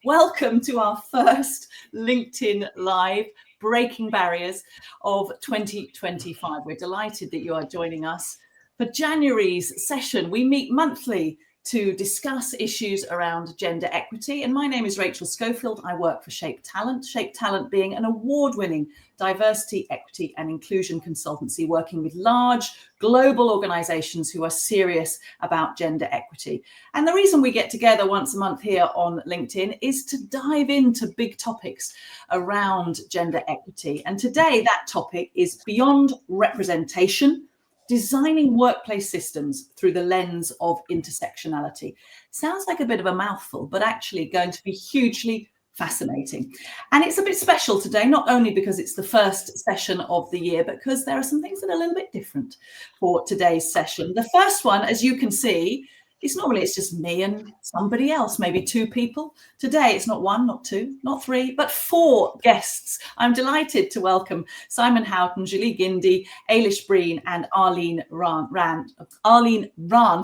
Welcome to our first LinkedIn Live Breaking Barriers of 2025. We're delighted that you are joining us for January's session. We meet monthly to discuss issues around gender equity. And my name is Rachel Schofield. I work for Shape Talent being an award-winning diversity, equity and inclusion consultancy working with large global organizations who are serious about gender equity. And the reason we get together once a month here on LinkedIn is to dive into big topics around gender equity. And today that topic is beyond representation, designing workplace systems through the lens of intersectionality. Sounds like a bit of a mouthful, but actually going to be hugely fascinating. And it's a bit special today, not only because it's the first session of the year, but because there are some things that are a little bit different for today's session. The first one, as you can see, is normally it's just me and somebody else, maybe two people. Today, it's not one, not two, not three, but four guests. I'm delighted to welcome Simon Houghton, Julie Guindy, Ailish Breen, and Arlene Raan.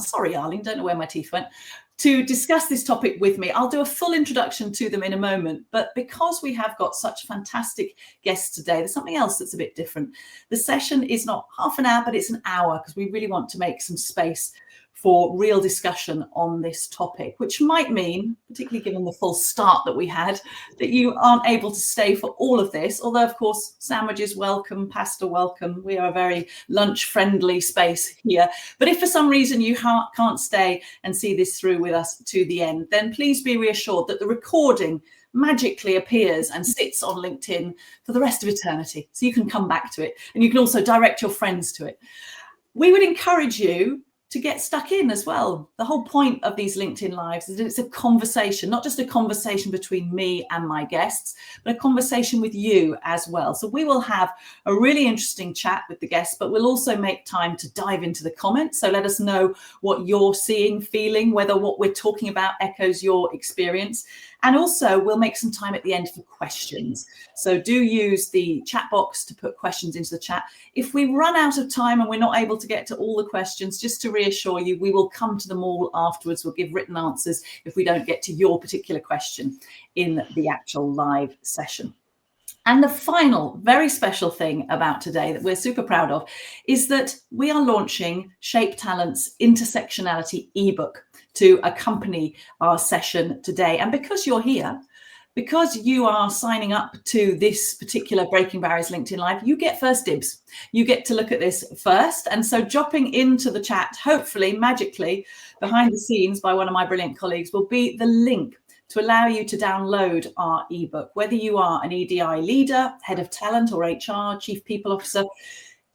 Sorry, Arlene, don't know where my teeth went. To discuss this topic with me. I'll do a full introduction to them in a moment, but because we have got such fantastic guests today, there's something else that's a bit different. The session is not half an hour, but it's an hour because we really want to make some space for real discussion on this topic, which might mean, particularly given the full start that we had, that you aren't able to stay for all of this. Although, of course, sandwiches welcome, pasta welcome. We are a very lunch-friendly space here. But if for some reason you can't stay and see this through with us to the end, then please be reassured that the recording magically appears and sits on LinkedIn for the rest of eternity. So you can come back to it and you can also direct your friends to it. We would encourage you to get stuck in as well. The whole point of these LinkedIn Lives is that it's a conversation, not just a conversation between me and my guests, but a conversation with you as well. So we will have a really interesting chat with the guests, but we'll also make time to dive into the comments. So let us know what you're seeing, feeling, whether what we're talking about echoes your experience. And also we'll make some time at the end for questions. So do use the chat box to put questions into the chat. If we run out of time and we're not able to get to all the questions, just to reassure you, we will come to them all afterwards. We'll give written answers if we don't get to your particular question in the actual live session. And the final very special thing about today that we're super proud of is that we are launching Shape Talent's intersectionality ebook to accompany our session today. And because you're here, because you are signing up to this particular Breaking Barriers LinkedIn Live, you get first dibs. You get to look at this first. And so dropping into the chat, hopefully magically behind the scenes by one of my brilliant colleagues, will be the link to allow you to download our ebook. Whether you are an EDI leader, head of talent or HR, chief people officer,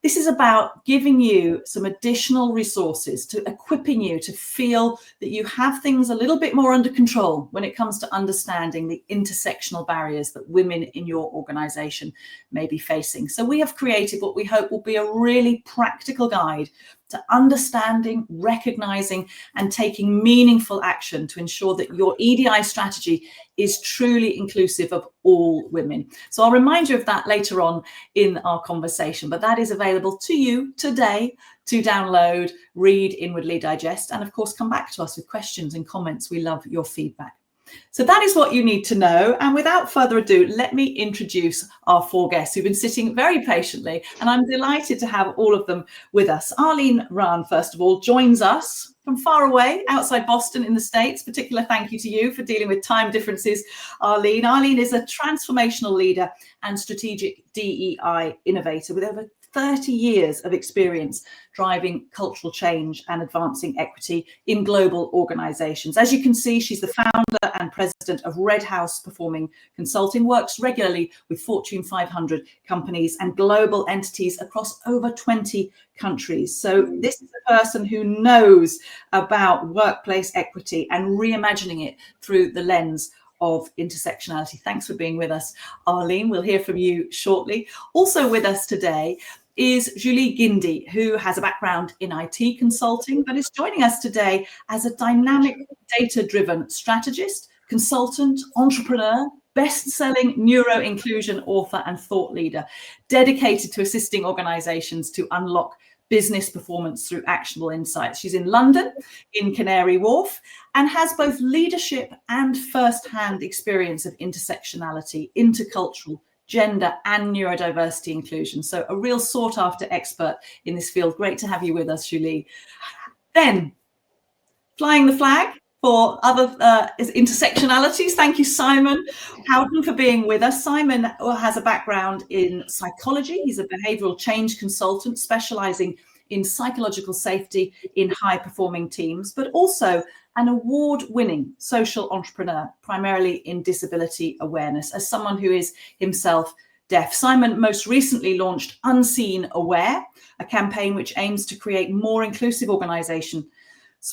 this is about giving you some additional resources, to equipping you to feel that you have things a little bit more under control when it comes to understanding the intersectional barriers that women in your organization may be facing. So we have created what we hope will be a really practical guide to understanding, recognizing, and taking meaningful action to ensure that your EDI strategy is truly inclusive of all women. So I'll remind you of that later on in our conversation, but that is available to you today to download, read, inwardly digest, and of course, come back to us with questions and comments. We love your feedback. So that is what you need to know. And without further ado, let me introduce our four guests who've been sitting very patiently, and I'm delighted to have all of them with us. Arlene Raan, first of all, joins us from far away outside Boston in the States. Particular thank you to you for dealing with time differences, Arlene. Arlene is a transformational leader and strategic DEI innovator with over 30 years of experience driving cultural change and advancing equity in global organizations. As you can see, she's the founder and president of Red House Performing Consulting, works regularly with Fortune 500 companies and global entities across over 20 countries. So this is a person who knows about workplace equity and reimagining it through the lens of intersectionality. Thanks for being with us, Arlene. We'll hear from you shortly. Also with us today is Julie Guindy, who has a background in IT consulting, but is joining us today as a dynamic data-driven strategist, consultant, entrepreneur, best-selling neuro-inclusion author and thought leader, dedicated to assisting organizations to unlock business performance through actionable insights. She's in London, in Canary Wharf, and has both leadership and first-hand experience of intersectionality, intercultural, gender and neurodiversity inclusion. So a real sought-after expert in this field. Great to have you with us, Julie. Then, flying the flag for other intersectionalities. Thank you, Simon Houghton, for being with us. Simon has a background in psychology. He's a behavioral change consultant specializing in psychological safety in high-performing teams, but also an award-winning social entrepreneur, primarily in disability awareness, as someone who is himself deaf. Simon most recently launched Unseen Aware, a campaign which aims to create more inclusive organisation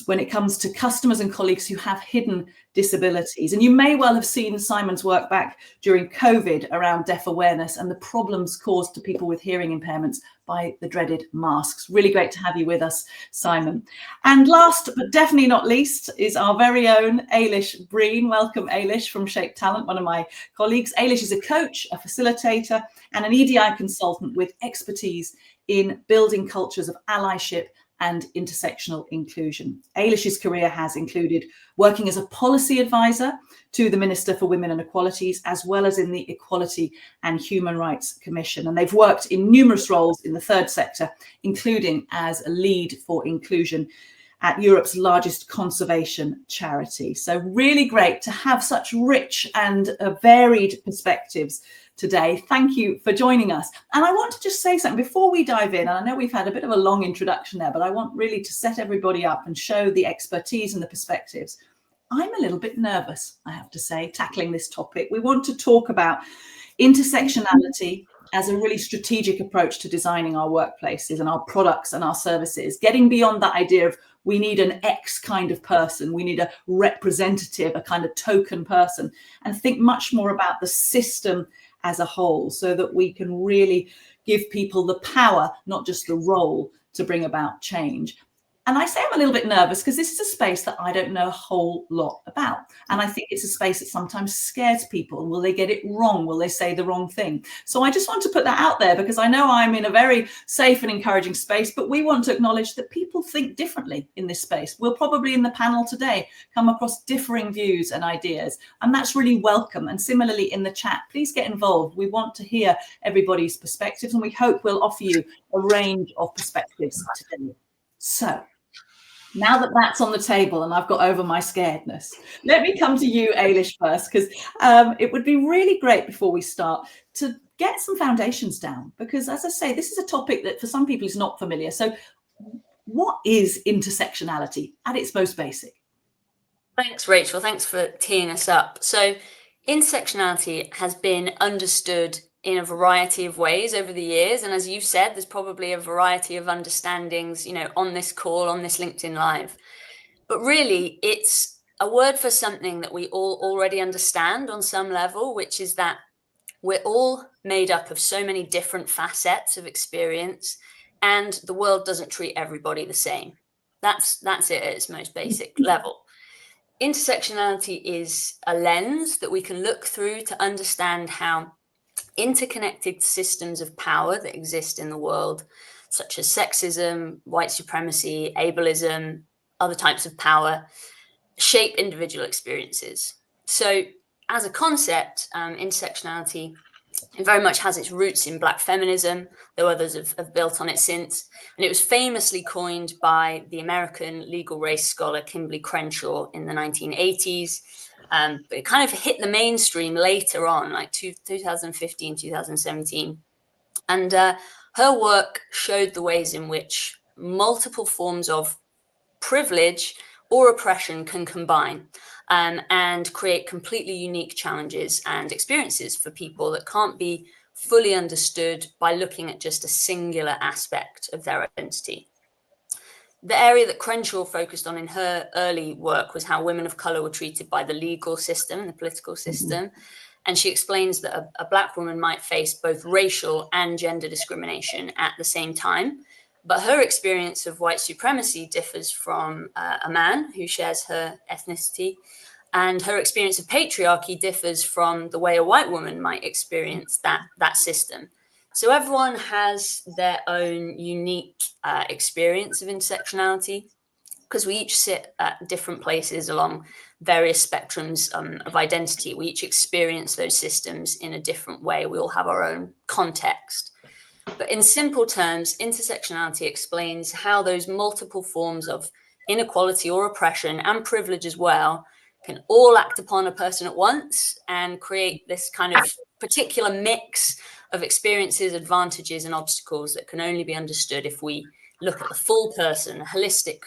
when it comes to customers and colleagues who have hidden disabilities. And you may well have seen Simon's work back during COVID around deaf awareness and the problems caused to people with hearing impairments by the dreaded masks. Really great to have you with us, Simon. And last but definitely not least is our very own Ailish Breen. Welcome, Ailish, from Shape Talent, one of my colleagues. Ailish is a coach, a facilitator, and an EDI consultant with expertise in building cultures of allyship and intersectional inclusion. Ailish's career has included working as a policy advisor to the Minister for Women and Equalities, as well as in the Equality and Human Rights Commission. And they've worked in numerous roles in the third sector, including as a lead for inclusion at Europe's largest conservation charity. So really great to have such rich and varied perspectives today. Thank you for joining us. And I want to just say something before we dive in. And I know we've had a bit of a long introduction there, but I want really to set everybody up and show the expertise and the perspectives. I'm a little bit nervous, I have to say, tackling this topic. We want to talk about intersectionality as a really strategic approach to designing our workplaces and our products and our services, getting beyond that idea of we need an X kind of person, we need a representative, a kind of token person, and think much more about the system as a whole, so that we can really give people the power, not just the role, to bring about change. And I say I'm a little bit nervous because this is a space that I don't know a whole lot about. And I think it's a space that sometimes scares people. Will they get it wrong? Will they say the wrong thing? So I just want to put that out there, because I know I'm in a very safe and encouraging space, but we want to acknowledge that people think differently in this space. We'll probably in the panel today come across differing views and ideas, and that's really welcome. And similarly in the chat, please get involved. We want to hear everybody's perspectives, and we hope we'll offer you a range of perspectives today. So now that that's on the table and I've got over my scaredness, let me come to you, Ailish, first, because it would be really great before we start to get some foundations down, because as I say, this is a topic that for some people is not familiar. So what is intersectionality at its most basic? Thanks, Rachel. Thanks for teeing us up. So intersectionality has been understood in a variety of ways over the years. And as you said, there's probably a variety of understandings, on this call, on this LinkedIn Live. But really, it's a word for something that we all already understand on some level, which is that we're all made up of so many different facets of experience, and the world doesn't treat everybody the same. That's it at its most basic level. Intersectionality is a lens that we can look through to understand how interconnected systems of power that exist in the world, such as sexism, white supremacy, ableism, other types of power, shape individual experiences. So as a concept, intersectionality, it very much has its roots in Black feminism, though others have built on it since. And it was famously coined by the American legal race scholar Kimberly Crenshaw in the 1980s. But it kind of hit the mainstream later on, like 2015, 2017. And her work showed the ways in which multiple forms of privilege or oppression can combine and create completely unique challenges and experiences for people that can't be fully understood by looking at just a singular aspect of their identity. The area that Crenshaw focused on in her early work was how women of color were treated by the legal system and the political system. And she explains that a Black woman might face both racial and gender discrimination at the same time. But her experience of white supremacy differs from a man who shares her ethnicity. And her experience of patriarchy differs from the way a white woman might experience that system. So everyone has their own unique experience of intersectionality, because we each sit at different places along various spectrums of identity. We each experience those systems in a different way. We all have our own context. But in simple terms, intersectionality explains how those multiple forms of inequality or oppression, and privilege as well, can all act upon a person at once and create this kind of particular mix of experiences, advantages, and obstacles that can only be understood if we look at the full person, a holistic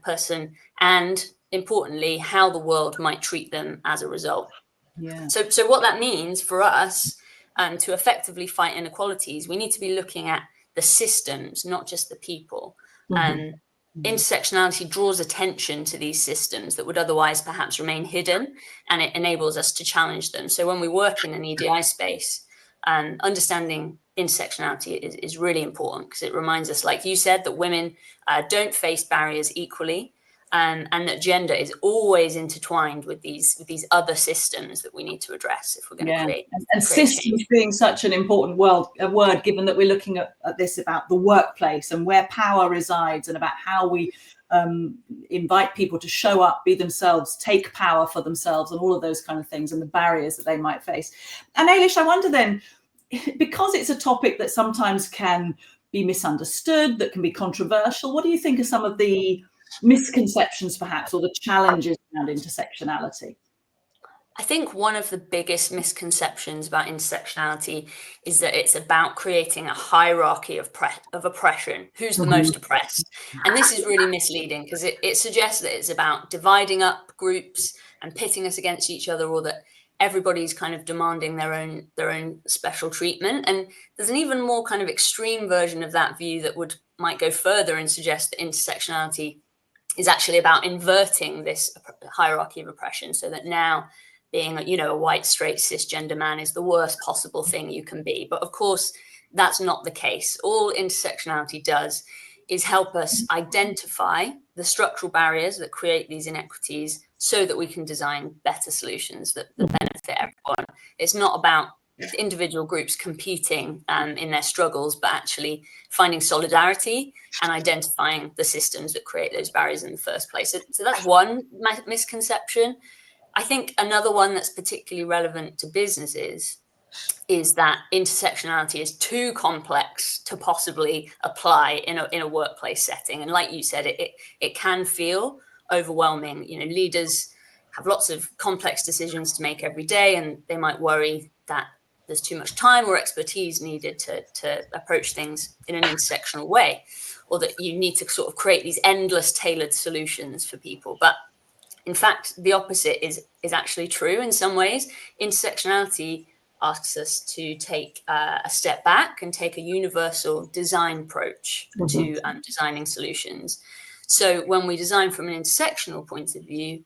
person, and importantly, how the world might treat them as a result. Yeah. So what that means for us, to effectively fight inequalities, we need to be looking at the systems, not just the people. And intersectionality draws attention to these systems that would otherwise perhaps remain hidden, and it enables us to challenge them. So when we work in an EDI space, understanding intersectionality is really important, because it reminds us, like you said, that women don't face barriers equally, and that gender is always intertwined with these other systems that we need to address if we're going to create systems change. Being such an important word, given that we're looking at this about the workplace and where power resides, and about how we invite people to show up, be themselves, take power for themselves, and all of those kind of things, and the barriers that they might face. And Ailish, I wonder then, because it's a topic that sometimes can be misunderstood, that can be controversial, what do you think are some of the misconceptions perhaps, or the challenges around intersectionality? I think one of the biggest misconceptions about intersectionality is that it's about creating a hierarchy of oppression. Who's the most oppressed? And this is really misleading, because it suggests that it's about dividing up groups and pitting us against each other, or that everybody's kind of demanding their own special treatment. And there's an even more kind of extreme version of that view that might go further and suggest that intersectionality is actually about inverting this hierarchy of oppression, so that now being, a white, straight, cisgender man is the worst possible thing you can be. But of course, that's not the case. All intersectionality does is help us identify the structural barriers that create these inequities, so that we can design better solutions that benefit everyone. It's not about individual groups competing in their struggles, but actually finding solidarity and identifying the systems that create those barriers in the first place. So that's one misconception. I think another one that's particularly relevant to businesses is that intersectionality is too complex to possibly apply in a workplace setting. And like you said, it can feel overwhelming. Leaders have lots of complex decisions to make every day, and they might worry that there's too much time or expertise needed to approach things in an intersectional way, or that you need to sort of create these endless tailored solutions for people. But in fact, the opposite is actually true in some ways. Intersectionality asks us to take a step back and take a universal design approach to designing solutions. So when we design from an intersectional point of view,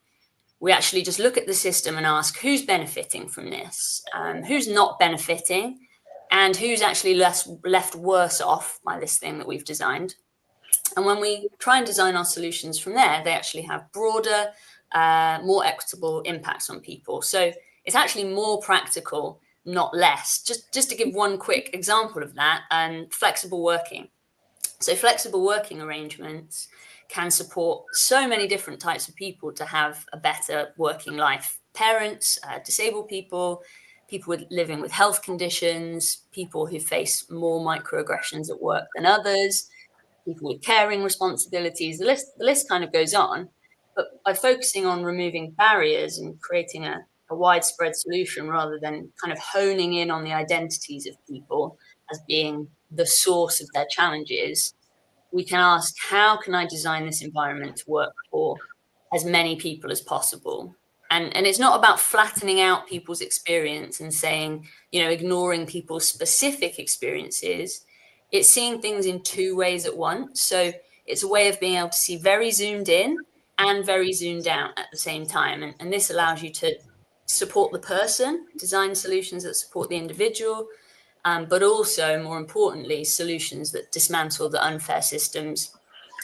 we actually just look at the system and ask who's benefiting from this, who's not benefiting, and who's actually left worse off by this thing that we've designed. And when we try and design our solutions from there, they actually have broader, more equitable impacts on people. So it's actually more practical, not less. Just to give one quick example of that, flexible working. So flexible working arrangements can support so many different types of people to have a better working life. Parents, disabled people, people living with health conditions, people who face more microaggressions at work than others, people with caring responsibilities. The list kind of goes on. But by focusing on removing barriers and creating a widespread solution, rather than kind of honing in on the identities of people as being the source of their challenges, we can ask, how can I design this environment to work for as many people as possible? And it's not about flattening out people's experience and saying, ignoring people's specific experiences. It's seeing things in two ways at once. So it's a way of being able to see very zoomed in and very zoomed out at the same time. And this allows you to support the person, design solutions that support the individual, but also, more importantly, solutions that dismantle the unfair systems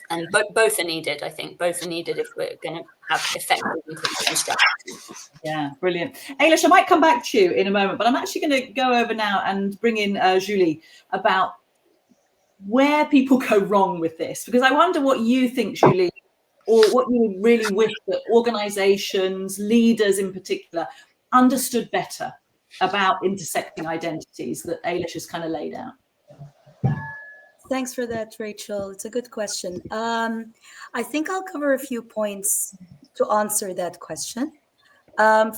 And both are needed, I think. Both are needed if we're going to have effective inclusion strategies. Yeah, brilliant. Ailish, I might come back to you in a moment, but I'm actually going to go over now and bring in Julie about where people go wrong with this, because I wonder what you think, Julie, or what you really wish that organizations, leaders in particular, understood better about intersecting identities that Ailish has kind of laid out. Thanks for that, Rachel. It's a good question. I think I'll cover a few points to answer that question.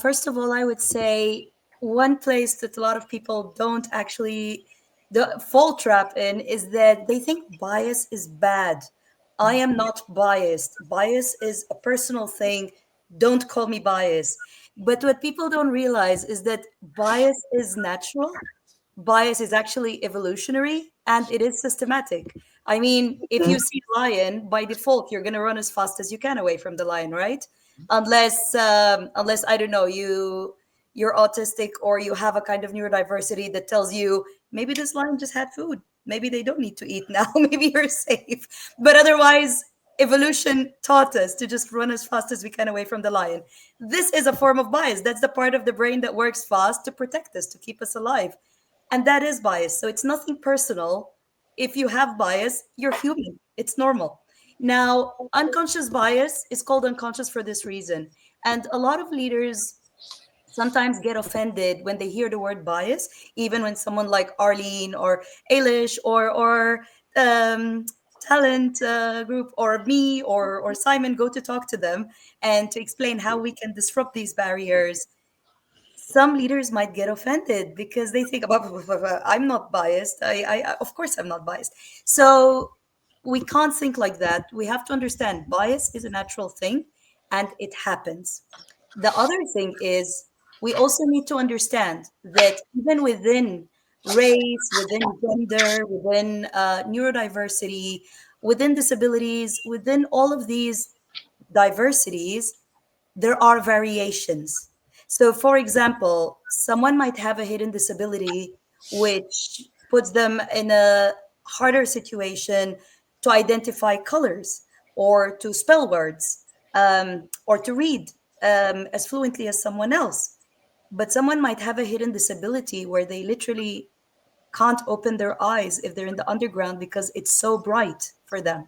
First of all, I would say one place that a lot of people don't actually the fall trap in is that they think bias is bad. I am not biased. Bias is a personal thing. Don't call me biased. But what people don't realize is that bias is natural. Bias is actually evolutionary and it is systematic. I mean, if you see a lion, by default, you're going to run as fast as you can away from the lion, right? Unless I don't know, you're autistic or you have a kind of neurodiversity that tells you maybe this lion just had food. Maybe they don't need to eat now. Maybe you're safe. But otherwise, evolution taught us to just run as fast as we can away from the lion. This is a form of bias. That's the part of the brain that works fast to protect us, to keep us alive. And that is bias. So it's nothing personal. If you have bias, you're human. It's normal. Now, unconscious bias is called unconscious for this reason. And a lot of leaders sometimes get offended when they hear the word bias, even when someone like Arlene or Ailish or talent group or me or Simon go to talk to them and to explain how we can disrupt these barriers. Some leaders might get offended because they think about I'm not biased. I of course I'm not biased. So we can't think like that. We have to understand bias is a natural thing and it happens. The other thing is we also need to understand that even within race, within gender, within neurodiversity, within disabilities, within all of these diversities, there are variations. So, for example, someone might have a hidden disability, which puts them in a harder situation to identify colors or to spell words or to read as fluently as someone else. But someone might have a hidden disability where they literally can't open their eyes if they're in the underground because it's so bright for them.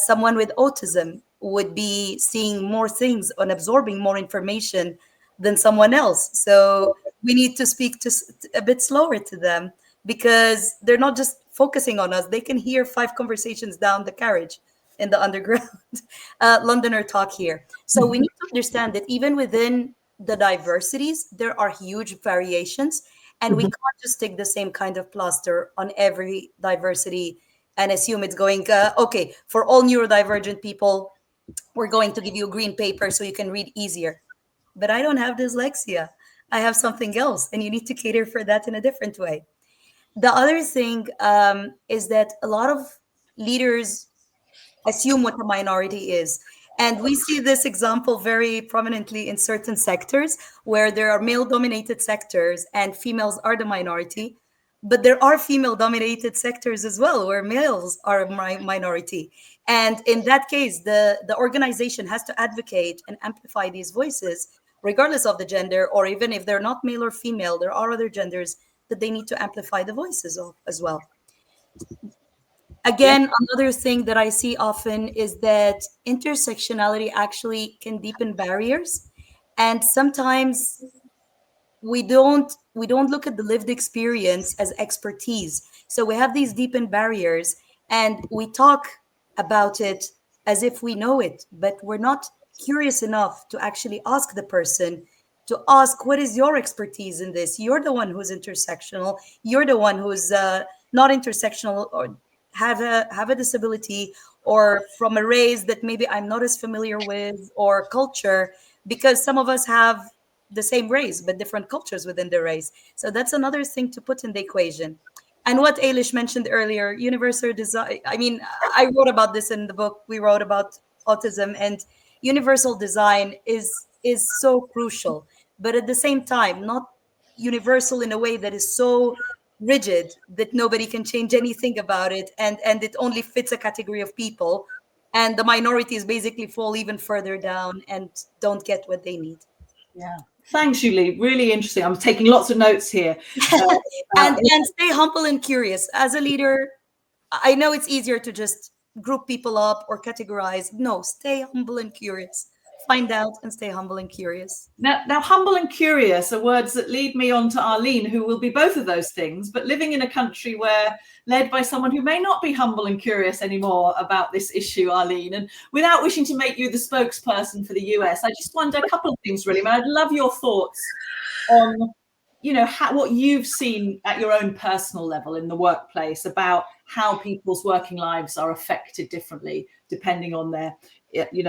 Someone with autism would be seeing more things and absorbing more information than someone else. So we need to speak a bit slower to them because they're not just focusing on us. They can hear 5 conversations down the carriage in the underground. Londoner talk here. So we need to understand that even within the diversities, there are huge variations. And we can't just take the same kind of plaster on every diversity and assume it's going okay for all neurodivergent people we're going to give you a green paper so you can read easier. But I don't have dyslexia. I have something else, and you need to cater for that in a different way. The other thing is that a lot of leaders assume what a minority is. And we see this example very prominently in certain sectors where there are male dominated sectors and females are the minority. But there are female dominated sectors as well where males are a minority. And in that case, the organization has to advocate and amplify these voices, regardless of the gender, or even if they're not male or female, there are other genders that they need to amplify the voices of as well. Again, another thing that I see often is that intersectionality actually can deepen barriers. And sometimes we don't look at the lived experience as expertise. So we have these deepened barriers and we talk about it as if we know it, but we're not curious enough to actually ask the person to ask, what is your expertise in this? You're the one who's intersectional. You're the one who's not intersectional or have a disability or from a race that maybe I'm not as familiar with or culture, because some of us have the same race but different cultures within the race. So that's another thing to put in the equation. And what Ailish mentioned earlier, universal design. I mean, I wrote about this in the book. We wrote about autism, and universal design is so crucial. But at the same time, not universal in a way that is so rigid, that nobody can change anything about it, and it only fits a category of people, and the minorities basically fall even further down and don't get what they need. Yeah. Thanks, Julie. Really interesting. I'm taking lots of notes here. And stay humble and curious. As a leader, I know it's easier to just group people up or categorize. No, stay humble and curious. Find out and stay humble and curious. Now, humble and curious are words that lead me on to Arlene, who will be both of those things, but living in a country where led by someone who may not be humble and curious anymore about this issue, Arlene. And without wishing to make you the spokesperson for the US, I just wonder a couple of things, really. I'd love your thoughts on, what you've seen at your own personal level in the workplace about how people's working lives are affected differently depending on their,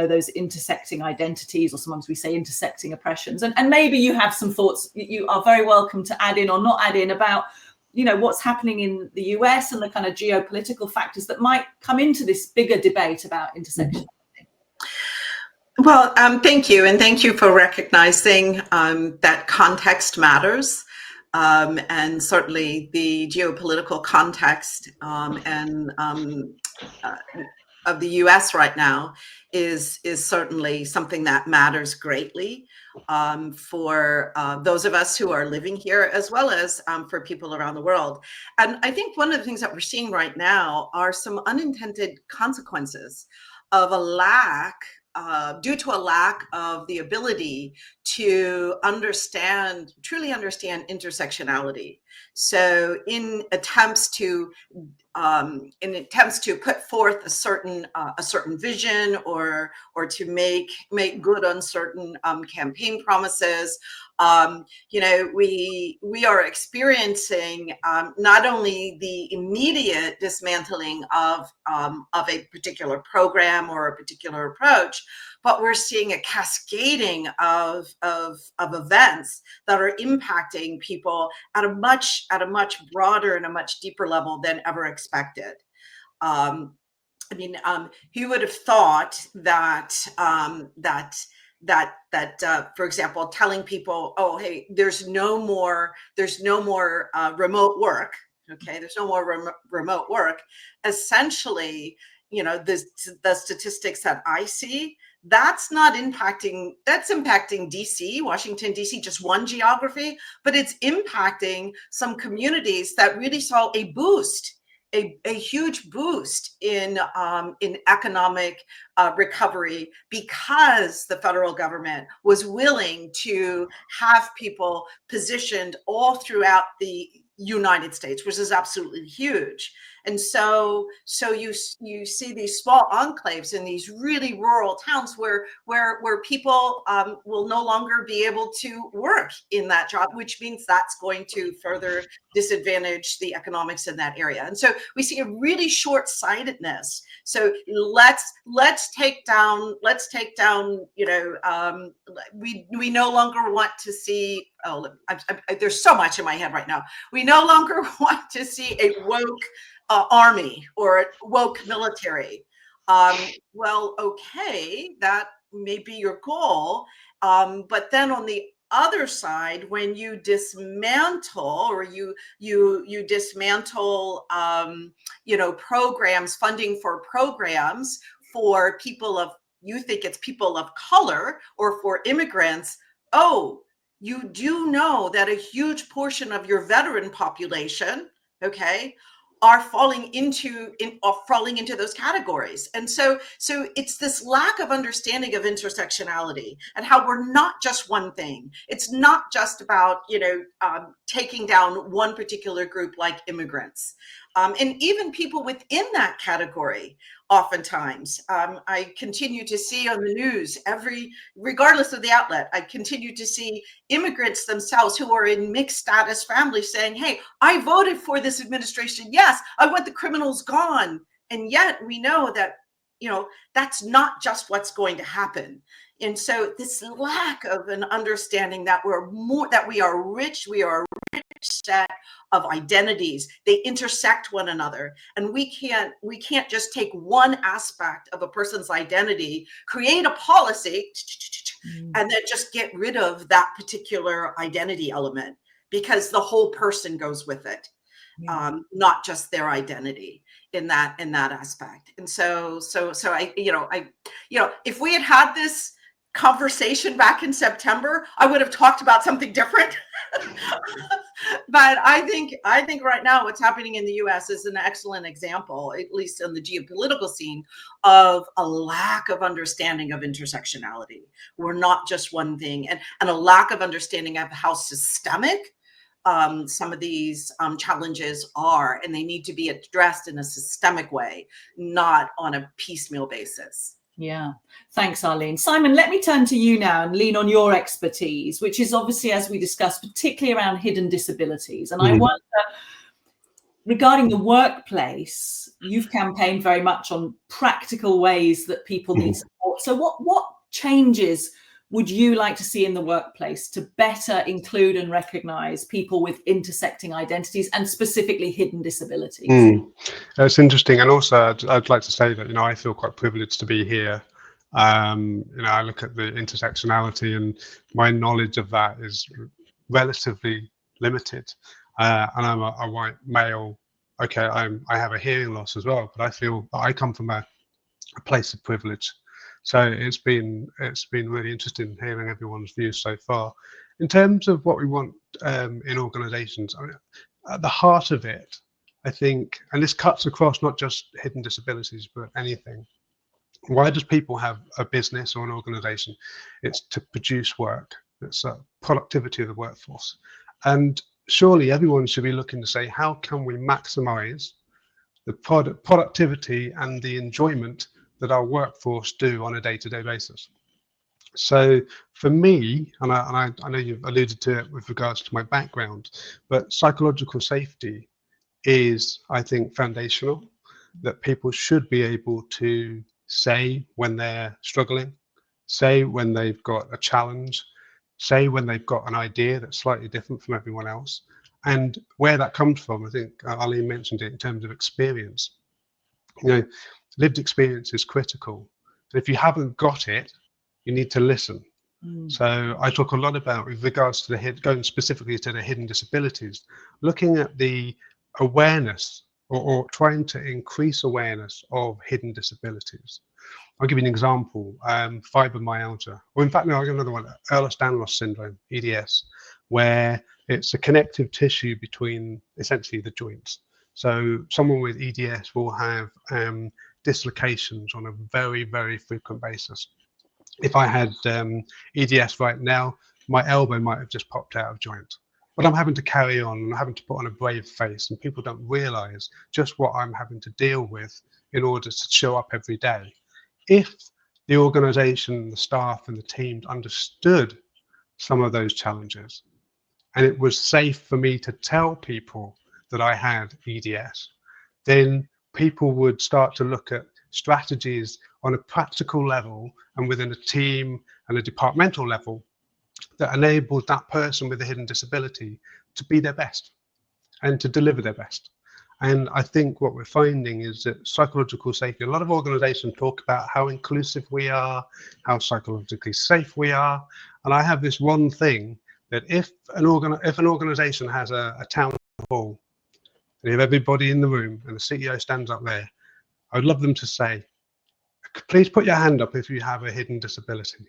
those intersecting identities, or sometimes we say intersecting oppressions. And maybe you have some thoughts. You are very welcome to add in or not add in about, what's happening in the US and the kind of geopolitical factors that might come into this bigger debate about intersectionality. Well, thank you. And thank you for recognizing that context matters. And certainly the geopolitical context of the US right now is certainly something that matters greatly for those of us who are living here, as well as for people around the world. And I think one of the things that we're seeing right now are some unintended consequences of a lack due to a lack of the ability to truly understand intersectionality. So in attempts to put forth a certain vision or to make good on certain campaign promises, we are experiencing not only the immediate dismantling of a particular program or a particular approach, but we're seeing a cascading of events that are impacting people at a much broader and a much deeper level than ever expected. Who would have thought that for example, telling people, oh, hey, there's no more remote work. Okay, there's no more remote work. Essentially, the statistics that I see, that's impacting DC, Washington, DC, just one geography, but it's impacting some communities that really saw a boost, a huge boost in economic recovery, because the federal government was willing to have people positioned all throughout the United States, which is absolutely huge. And so you see these small enclaves in these really rural towns where people will no longer be able to work in that job, which means that's going to further disadvantage the economics in that area. And so we see a really short-sightedness. So let's take down, we no longer want to see, there's so much in my head right now. We no longer want to see a woke army or a woke military. Well, okay, that may be your goal. But then on the other side, when you dismantle or you dismantle, programs, funding for programs for people of, you think it's people of color or for immigrants, oh, you do know that a huge portion of your veteran population, okay, are falling into those categories. And so it's this lack of understanding of intersectionality and how we're not just one thing. It's not just about, taking down one particular group like immigrants. And even people within that category, oftentimes, I continue to see on the news regardless of the outlet, I continue to see immigrants themselves who are in mixed status families saying, hey, I voted for this administration. Yes, I want the criminals gone. And yet we know that, that's not just what's going to happen. And so this lack of an understanding that we are rich set of identities, they intersect one another, and we can't just take one aspect of a person's identity, create a policy, and then just get rid of that particular identity element, because the whole person goes with it. not just their identity in that aspect. And so I if we had this conversation back in September, I would have talked about something different. But I think right now what's happening in the US is an excellent example, at least on the geopolitical scene, of a lack of understanding of intersectionality. We're not just one thing, and a lack of understanding of how systemic some of these challenges are, and they need to be addressed in a systemic way, not on a piecemeal basis. Yeah, thanks, Arlene. Simon, let me turn to you now and lean on your expertise, which is obviously, as we discussed, particularly around hidden disabilities. And I wonder, regarding the workplace, you've campaigned very much on practical ways that people need support. So what changes would you like to see in the workplace to better include and recognize people with intersecting identities and specifically hidden disabilities? That's interesting. And also I'd like to say that, I feel quite privileged to be here. I look at the intersectionality, and my knowledge of that is relatively limited. And I'm a white male. Okay, I have a hearing loss as well, but I feel that I come from a place of privilege. So it's been really interesting hearing everyone's views so far. In terms of what we want in organisations, at the heart of it, I think, and this cuts across not just hidden disabilities, but anything. Why does people have a business or an organisation? It's to produce work. It's productivity of the workforce. And surely everyone should be looking to say, how can we maximise the productivity and the enjoyment that our workforce do on a day-to-day basis? So for me, and I know you've alluded to it with regards to my background, but psychological safety is, I think, foundational, that people should be able to say when they're struggling, say when they've got a challenge, say when they've got an idea that's slightly different from everyone else. And where that comes from, I think Arlene mentioned it in terms of experience. Lived experience is critical. So if you haven't got it, you need to listen. So I talk a lot about, with regards to going specifically to the hidden disabilities, looking at the awareness or trying to increase awareness of hidden disabilities. I'll give you an example, fibromyalgia, or in fact, no, I'll give another one, Ehlers-Danlos syndrome, EDS, where it's a connective tissue between essentially the joints. So someone with EDS will have dislocations on a very, very frequent basis. If I had EDS right now, my elbow might have just popped out of joint. But I'm having to carry on, and I'm having to put on a brave face, and people don't realize just what I'm having to deal with in order to show up every day. If the organization, the staff and the teams understood some of those challenges, and it was safe for me to tell people that I had EDS, then people would start to look at strategies on a practical level and within a team and a departmental level that enabled that person with a hidden disability to be their best and to deliver their best. And I think what we're finding is that psychological safety, a lot of organizations talk about how inclusive we are, how psychologically safe we are. And I have this one thing, that if an organization has a town hall, and you have everybody in the room and the CEO stands up there, I would love them to say, please put your hand up if you have a hidden disability.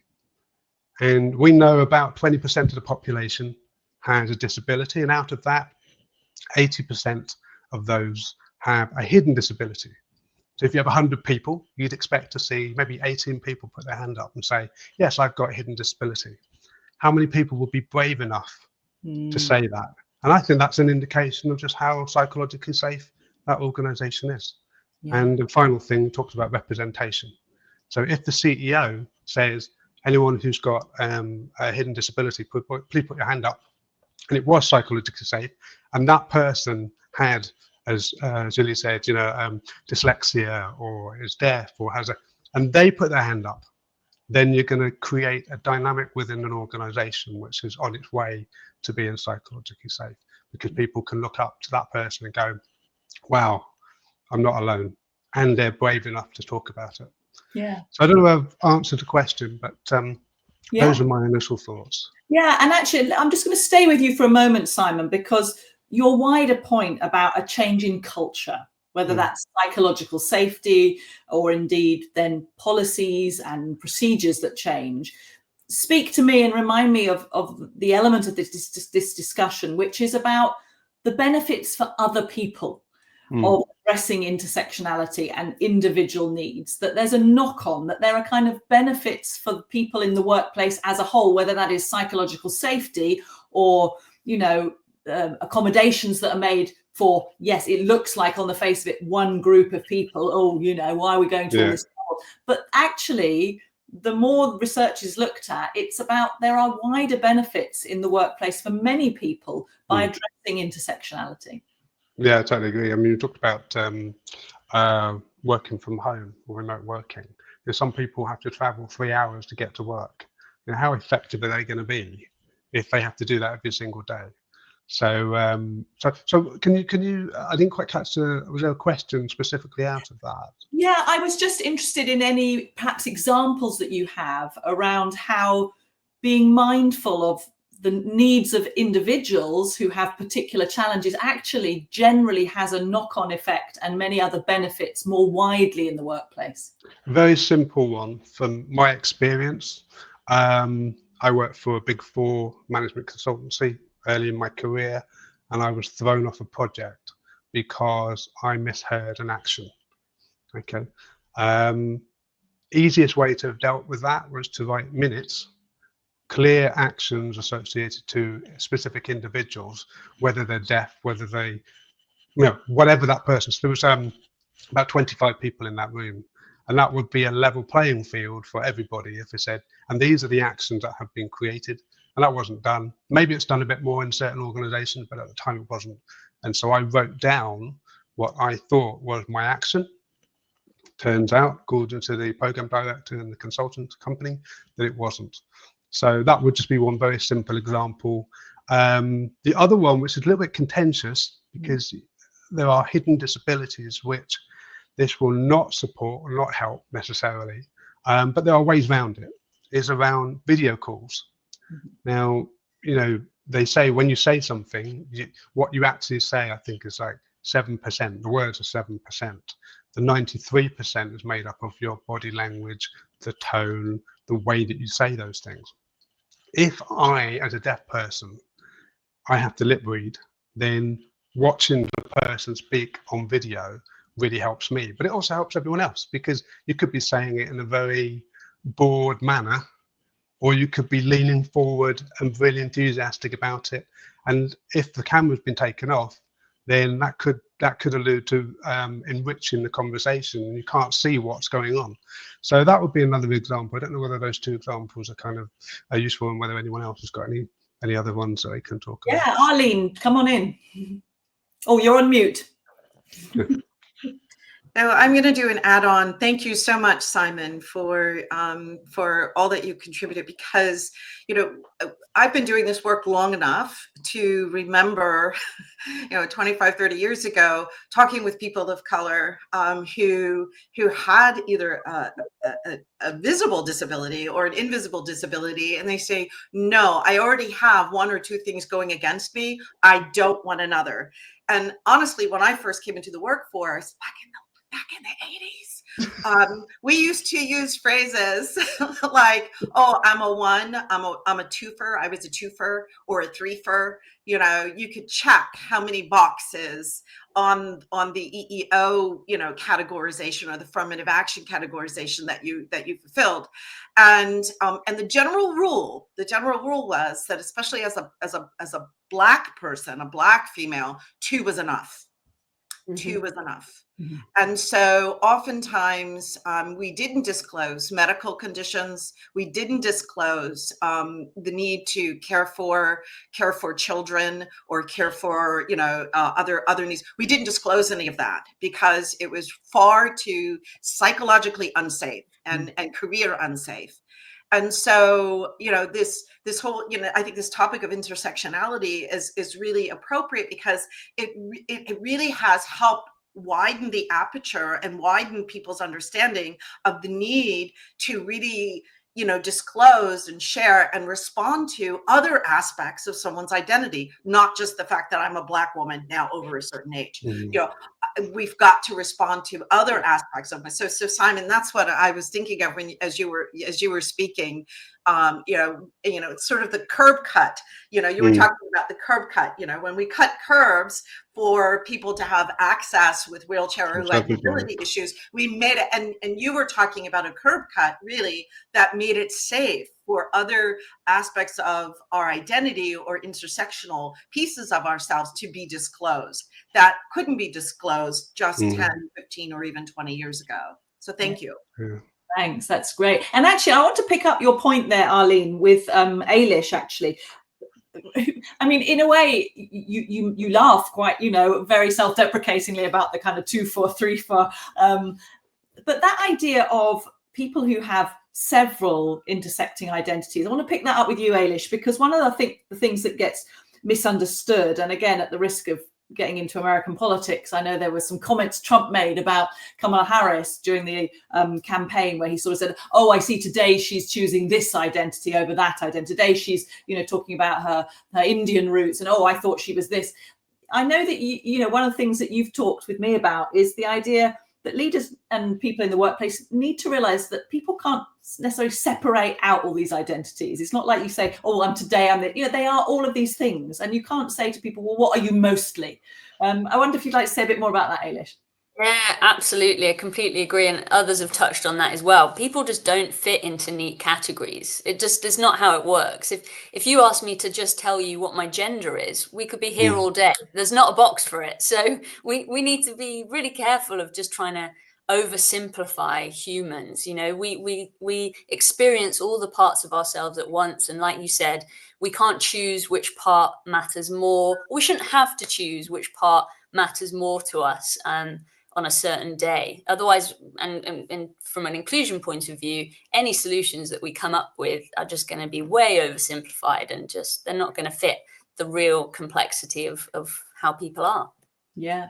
And we know about 20% of the population has a disability, and out of that, 80% of those have a hidden disability. So if you have 100 people, you'd expect to see maybe 18 people put their hand up and say, yes, I've got a hidden disability. How many people would be brave enough to say that? And I think that's an indication of just how psychologically safe that organization is. And the final thing talks about representation. So if the CEO says, anyone who's got a hidden disability, please put your hand up, and it was psychologically safe, and that person had, as Julie said, dyslexia or is deaf or and they put their hand up, then you're going to create a dynamic within an organization which is on its way to being psychologically safe, because people can look up to that person and go, wow, I'm not alone, and they're brave enough to talk about it. Yeah. So I don't know if I've answered the question, but those are my initial thoughts. Yeah, and actually, I'm just going to stay with you for a moment, Simon, because your wider point about a change in culture, whether that's psychological safety or indeed then policies and procedures that change, speak to me and remind me of the element of this discussion, which is about the benefits for other people of addressing intersectionality and individual needs, that there's a knock-on, that there are kind of benefits for people in the workplace as a whole, whether that is psychological safety or, you know, accommodations that are made for, yes, it looks like on the face of it one group of people, oh, you know, why are we going to all this trouble? But actually, the more research is looked at, it's about there are wider benefits in the workplace for many people by addressing intersectionality. Yeah, I totally agree. I mean, you talked about working from home or remote working. You know, some people have to travel 3 hours to get to work. You know, how effective are they going to be if they have to do that every single day? So, so can you? I didn't quite catch was there a question specifically out of that? Yeah, I was just interested in any perhaps examples that you have around how being mindful of the needs of individuals who have particular challenges actually generally has a knock-on effect and many other benefits more widely in the workplace. Very simple one from my experience. I worked for a Big Four management consultancy early in my career, and I was thrown off a project because I misheard an action. Okay. Easiest way to have dealt with that was to write minutes, clear actions associated to specific individuals, whether they're deaf, whether they, you know, whatever that person. So there was about 25 people in that room, and that would be a level playing field for everybody if they said, and these are the actions that have been created, and that wasn't done. Maybe it's done a bit more in certain organizations, but at the time it wasn't. And so I wrote down what I thought was my action. Turns out, according to the program director and the consultant company, that it wasn't. So that would just be one very simple example. The other one, which is a little bit contentious because there are hidden disabilities which this will not support or not help necessarily, but there are ways around it, is around video calls. Now, you know, they say when you say something, what you actually say, I think, is like 7%. The words are 7%. The 93% is made up of your body language, the tone, the way that you say those things. If I, as a deaf person, I have to lip read, then watching the person speak on video really helps me, but it also helps everyone else because you could be saying it in a very bored manner, or you could be leaning forward and really enthusiastic about it. And if the camera's been taken off, then that could allude to enriching the conversation, and you can't see what's going on. So that would be another example. I don't know whether those two examples are kind of useful, and whether anyone else has got any other ones that they can talk about. Yeah, Arlene, come on in. Oh, you're on mute. So I'm going to do an add-on. Thank you so much, Simon, for all that you contributed, because, you know, I've been doing this work long enough to remember, you know, 25, 30 years ago, talking with people of color who had either a visible disability or an invisible disability, and they say, no, I already have one or two things going against me. I don't want another. And honestly, when I first came into the workforce back in the 80s, we used to use phrases like, oh, I'm a one, I'm a twofer, I was a twofer or a threefer. You know, you could check how many boxes on the EEO, you know, categorization or the affirmative action categorization that you fulfilled. And the general rule was that, especially as a Black person, a Black female, 2 was enough. 2 was enough. And so oftentimes we didn't disclose medical conditions. We didn't disclose the need to care for children or care for, you know, other needs. We didn't disclose any of that because it was far too psychologically unsafe and career unsafe. And so, you know, this whole, you know, I think this topic of intersectionality is really appropriate because it really has helped widen the aperture and widen people's understanding of the need to really, disclose and share and respond to other aspects of someone's identity, not just the fact that I'm a Black woman now over a certain age. We've got to respond to other aspects of it. So Simon, that's what I was thinking of as you were speaking. It's sort of the curb cut. You were talking about the curb cut. When we cut curbs for people to have access with wheelchair or who had mobility issues, we made it. And you were talking about a curb cut, really, that made it safe for other aspects of our identity or intersectional pieces of ourselves to be disclosed that couldn't be disclosed just 10, 15, or even 20 years ago. So thank you. Yeah. Thanks, that's great. And actually, I want to pick up your point there, Arlene, with Ailish, actually. I mean, in a way, you laugh quite, very self-deprecatingly about the kind of 2 for 3 for, but that idea of people who have several intersecting identities, I want to pick that up with you, Ailish, because one of the things that gets misunderstood, and again, at the risk of getting into American politics, I know there were some comments Trump made about Kamala Harris during the campaign, where he sort of said, "Oh, I see today she's choosing this identity over that identity. Today she's, talking about her Indian roots, and oh, I thought she was this." I know that one of the things that you've talked with me about is the idea that leaders and people in the workplace need to realize that people can't necessarily separate out all these identities. It's not like you say, "Oh, I'm today, I'm the," they are all of these things. And you can't say to people, "Well, what are you mostly?" I wonder if you'd like to say a bit more about that, Ailish. Yeah, absolutely. I completely agree. And others have touched on that as well. People just don't fit into neat categories. It just is not how it works. If you ask me to just tell you what my gender is, we could be here all day. There's not a box for it. So we need to be really careful of just trying to oversimplify humans. We experience all the parts of ourselves at once. And like you said, we can't choose which part matters more. We shouldn't have to choose which part matters more to us on a certain day. Otherwise, and from an inclusion point of view, any solutions that we come up with are just going to be way oversimplified, and they're not going to fit the real complexity of how people are. Yeah.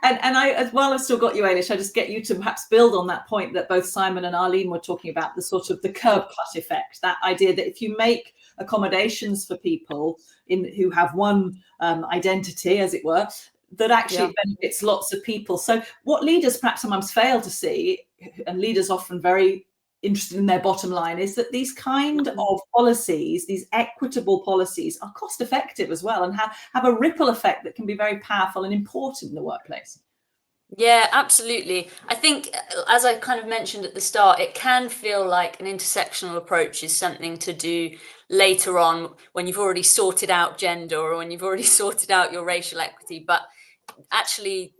And I, as well, I've still got you, Ailish. I just get you to perhaps build on that point that both Simon and Arlene were talking about, the sort of the curb cut effect, that idea that if you make accommodations for people who have one identity, as it were, that actually benefits lots of people. So what leaders perhaps sometimes fail to see, and leaders often very interested in their bottom line, is that these kind of policies, these equitable policies, are cost effective as well, and have a ripple effect that can be very powerful and important in the workplace. Yeah, absolutely. I think, as I kind of mentioned at the start, it can feel like an intersectional approach is something to do later on when you've already sorted out gender, or when you've already sorted out your racial equity. But actually,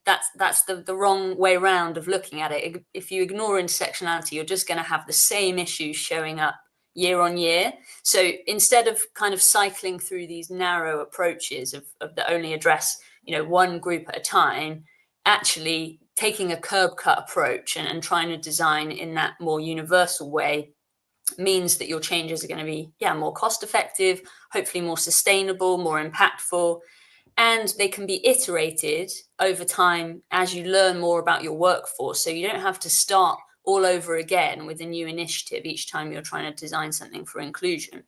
that's the wrong way around of looking at it. If you ignore intersectionality, you're just going to have the same issues showing up year on year. So instead of kind of cycling through these narrow approaches of that only address one group at a time, actually taking a curb cut approach and trying to design in that more universal way means that your changes are going to be more cost effective, hopefully more sustainable, more impactful. And they can be iterated over time as you learn more about your workforce. So you don't have to start all over again with a new initiative each time you're trying to design something for inclusion.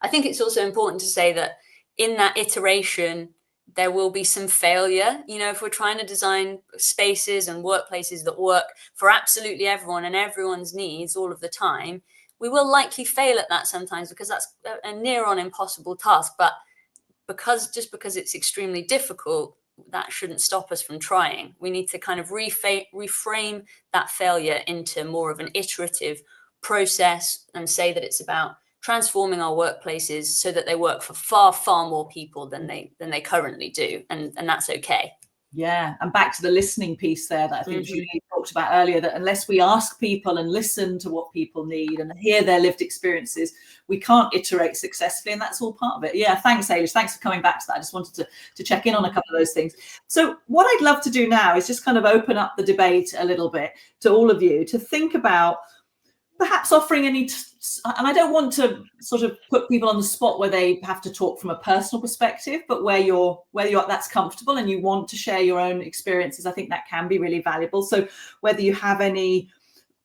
I think it's also important to say that in that iteration, there will be some failure. If we're trying to design spaces and workplaces that work for absolutely everyone and everyone's needs all of the time, we will likely fail at that sometimes, because that's a near on impossible task. But because it's extremely difficult, that shouldn't stop us from trying. We need to kind of reframe that failure into more of an iterative process, and say that it's about transforming our workplaces so that they work for far, far more people than they currently do, and that's okay. Yeah, and back to the listening piece there that I think Julie talked about earlier, that unless we ask people and listen to what people need and hear their lived experiences, we can't iterate successfully, and that's all part of it. Yeah, thanks, Ailish. Thanks for coming back to that. I just wanted to check in on a couple of those things. So what I'd love to do now is just kind of open up the debate a little bit to all of you to think about perhaps offering any, and I don't want to sort of put people on the spot where they have to talk from a personal perspective, but where you're that's comfortable and you want to share your own experiences, I think that can be really valuable. So whether you have any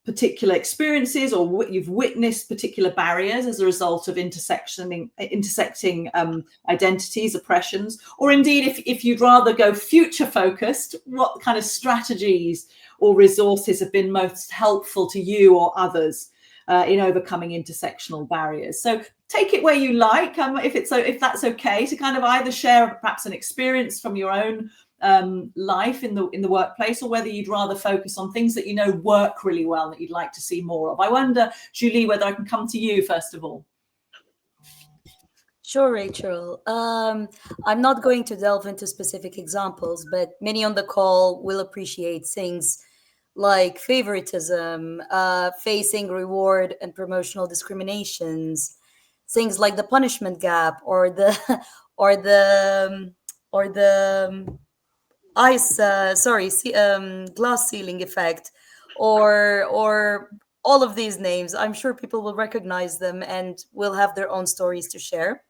particular experiences, or you've witnessed particular barriers as a result of intersecting identities, oppressions, or indeed if you'd rather go future focused, what kind of strategies or resources have been most helpful to you or others in overcoming intersectional barriers. So take it where you like, if that's okay, to kind of either share perhaps an experience from your own life in the workplace, or whether you'd rather focus on things that you know work really well that you'd like to see more of. I wonder, Julie, whether I can come to you first of all. Sure, Rachel. I'm not going to delve into specific examples, but many on the call will appreciate things like favoritism, facing reward and promotional discriminations, things like the punishment gap, or the or the or the glass ceiling effect, or all of these names. I'm sure people will recognize them and will have their own stories to share.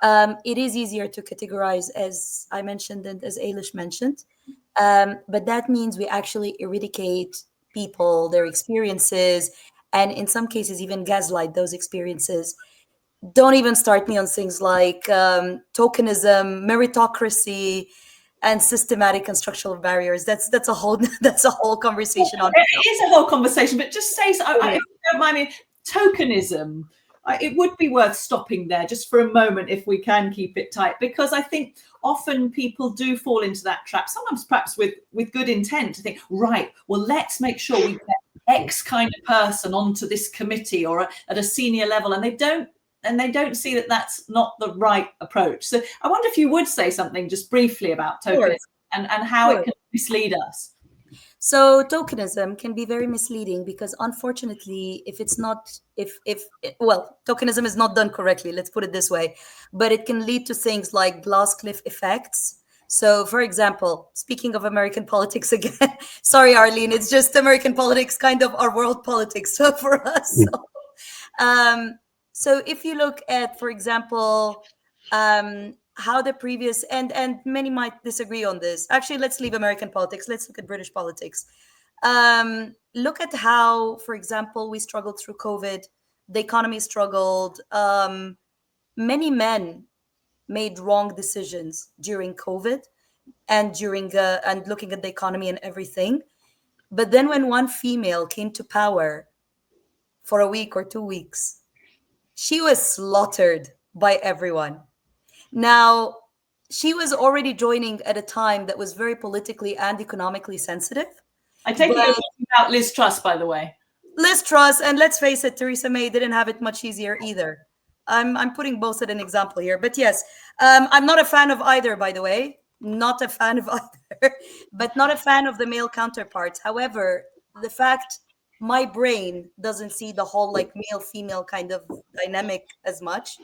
It is easier to categorize, as I mentioned and as Ailish mentioned, but that means we actually eradicate people, their experiences, and in some cases even gaslight those experiences. Don't even start me on things like tokenism, meritocracy, and systematic and structural barriers. That's a whole that's a whole conversation on. It is a whole conversation, but just say, if you don't mind me, tokenism. It would be worth stopping there just for a moment if we can keep it tight, because I think often people do fall into that trap, sometimes perhaps with good intent, to think, right, well, let's make sure we get X kind of person onto this committee or at a senior level, and they don't see that that's not the right approach. So I wonder if you would say something just briefly about tokenism and how it can mislead us. So tokenism can be very misleading because, unfortunately, if tokenism is not done correctly, let's put it this way, but it can lead to things like glass cliff effects. So, for example, speaking of American politics again, sorry, Arlene, it's just American politics, kind of our world politics for us. So if you look at, for example, how the previous, and many might disagree on this. Actually, let's leave American politics. Let's look at British politics. Look at how, for example, we struggled through COVID. The economy struggled. Many men made wrong decisions during COVID and and looking at the economy and everything. But then when one female came to power for a week or 2 weeks, she was slaughtered by everyone. Now, she was already joining at a time that was very politically and economically sensitive. I take it you're talking about Liz Truss, by the way. Liz Truss, and let's face it, Theresa May didn't have it much easier either. I'm putting both as an example here, but yes, I'm not a fan of either, by the way. Not a fan of either, but not a fan of the male counterparts. However, the fact my brain doesn't see the whole like male female kind of dynamic as much.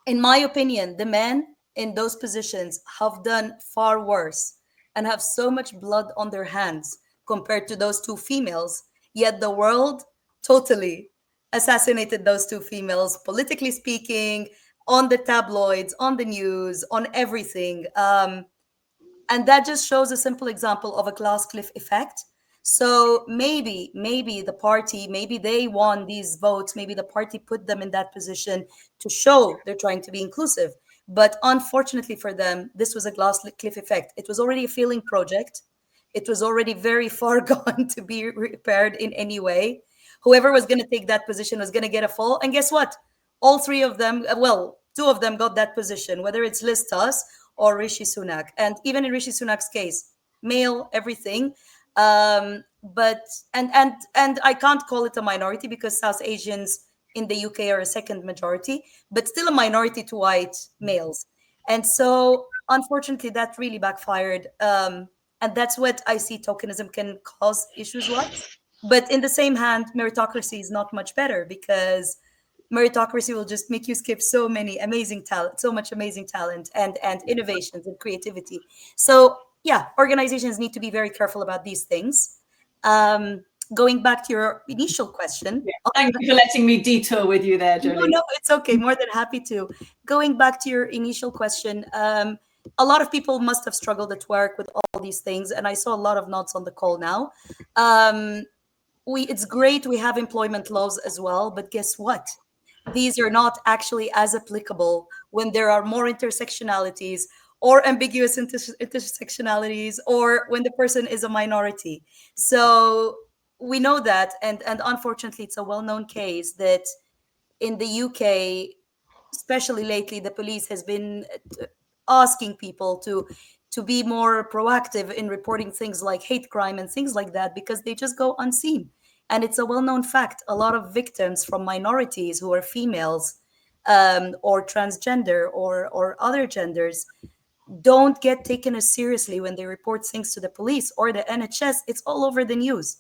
In my opinion, the men in those positions have done far worse and have so much blood on their hands compared to those two females. Yet the world totally assassinated those two females, politically speaking, on the tabloids, on the news, on everything. And that just shows a simple example of a glass cliff effect. So maybe the party, maybe they won these votes, maybe the party put them in that position to show they're trying to be inclusive. But unfortunately for them, this was a glass cliff effect. It was already a failing project. It was already very far gone to be repaired in any way. Whoever was going to take that position was going to get a fall. And guess what? All three of them, well, two of them got that position, whether it's Liz Truss or Rishi Sunak. And even in Rishi Sunak's case, male, everything. But I can't call it a minority because South Asians in the UK are a second majority, but still a minority to white males. And so, unfortunately, that really backfired. And that's what I see tokenism can cause issues with. But in the same hand, meritocracy is not much better because meritocracy will just make you skip so much amazing talent and innovations and creativity. So yeah, organizations need to be very careful about these things. Going back to your initial question. Yeah, thank you for letting me detour with you there, Jolie. No, it's okay. More than happy to. Going back to your initial question, a lot of people must have struggled at work with all these things, and I saw a lot of nods on the call now. it's great we have employment laws as well, but guess what? These are not actually as applicable when there are more intersectionalities or ambiguous intersectionalities, or when the person is a minority. So we know that, and unfortunately, it's a well-known case that in the UK, especially lately, the police has been asking people to be more proactive in reporting things like hate crime and things like that, because they just go unseen. And it's a well-known fact, a lot of victims from minorities who are females, or transgender, or other genders, don't get taken as seriously when they report things to the police or the NHS. It's all over the news.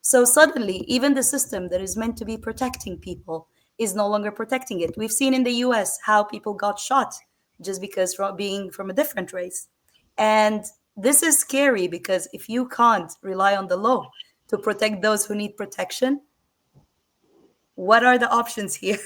So suddenly, even the system that is meant to be protecting people is no longer protecting it. We've seen in the US how people got shot just because from being from a different race. And this is scary, because if you can't rely on the law to protect those who need protection, what are the options here?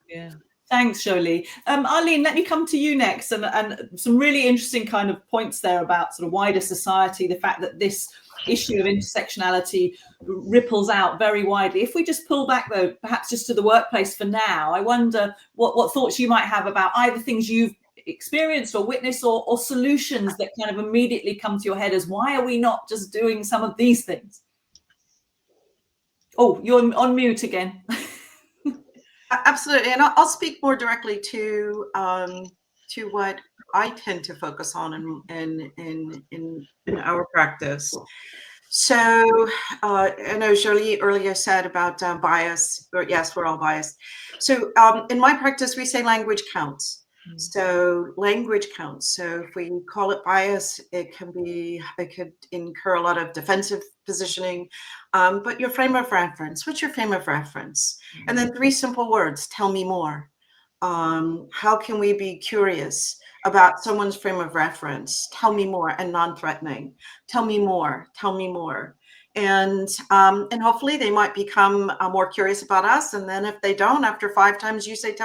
Yeah. Thanks, Jolie. Arlene, let me come to you next. And some really interesting kind of points there about sort of wider society, the fact that this issue of intersectionality ripples out very widely. If we just pull back, though, perhaps just to the workplace for now, I wonder what thoughts you might have about either things you've experienced or witnessed, or solutions that kind of immediately come to your head as why are we not just doing some of these things? Oh, you're on mute again. Absolutely, and I'll speak more directly to what I tend to focus on in our practice. So I know Jolie earlier said about bias, or yes, we're all biased. So in my practice, we say language counts. So language counts. So if we call it bias, it could incur a lot of defensive positioning. But your frame of reference, what's your frame of reference? And then 3 simple words, tell me more. How can we be curious about someone's frame of reference? Tell me more, and non-threatening. Tell me more, tell me more. And hopefully they might become more curious about us. And then if they don't, after 5 times you say,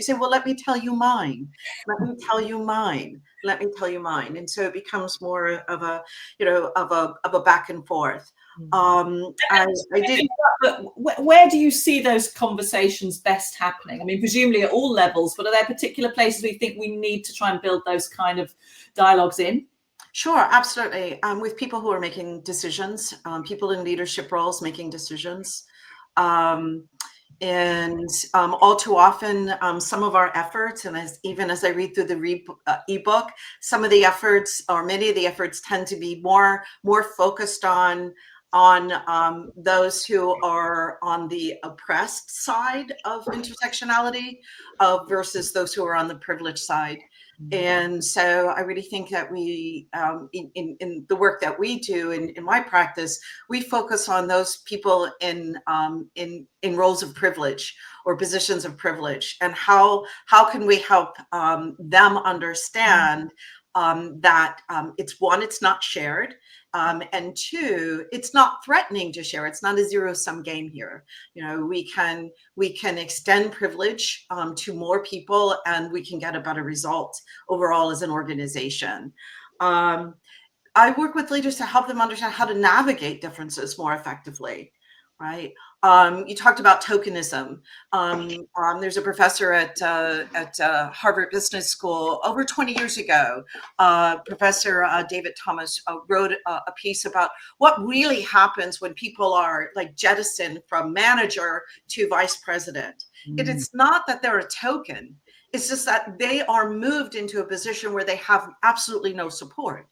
well, let me tell you mine. Let me tell you mine. Let me tell you mine. And so it becomes more of a, of a back and forth. I did. But where do you see those conversations best happening? I mean, presumably at all levels, but are there particular places we think we need to try and build those kind of dialogues in? Sure, absolutely. With people who are making decisions, people in leadership roles making decisions. And all too often, some of our efforts, and even as I read through the ebook, some of the efforts, or many of the efforts, tend to be more focused on those who are on the oppressed side of intersectionality versus those who are on the privileged side. And so I really think that we, in the work that we do in my practice, we focus on those people in roles of privilege or positions of privilege, and how can we help them understand that it's not shared, and 2, it's not threatening to share. It's not a zero-sum game here. We can extend privilege to more people, and we can get a better result overall as an organization. I work with leaders to help them understand how to navigate differences more effectively. Right. You talked about tokenism. There's a professor at Harvard Business School over 20 years ago. Professor David Thomas wrote a piece about what really happens when people are like jettisoned from manager to vice president. It's not that they're a token. It's just that they are moved into a position where they have absolutely no support.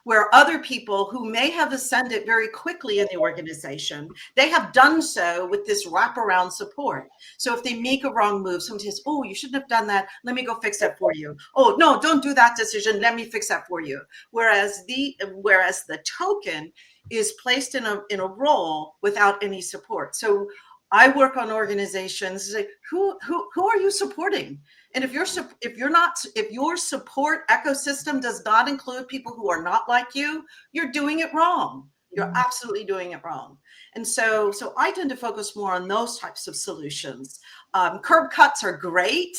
Where other people who may have ascended very quickly in the organization, they have done so with this wraparound support. So if they make a wrong move, someone says, oh, you shouldn't have done that. Let me go fix that for you. Oh, no, don't do that decision. Let me fix that for you. Whereas the token is placed in a role without any support. So I work on organizations like, who are you supporting? And if your support ecosystem does not include people who are not like you, you're doing it wrong. You're absolutely doing it wrong. And so I tend to focus more on those types of solutions. Curb cuts are great,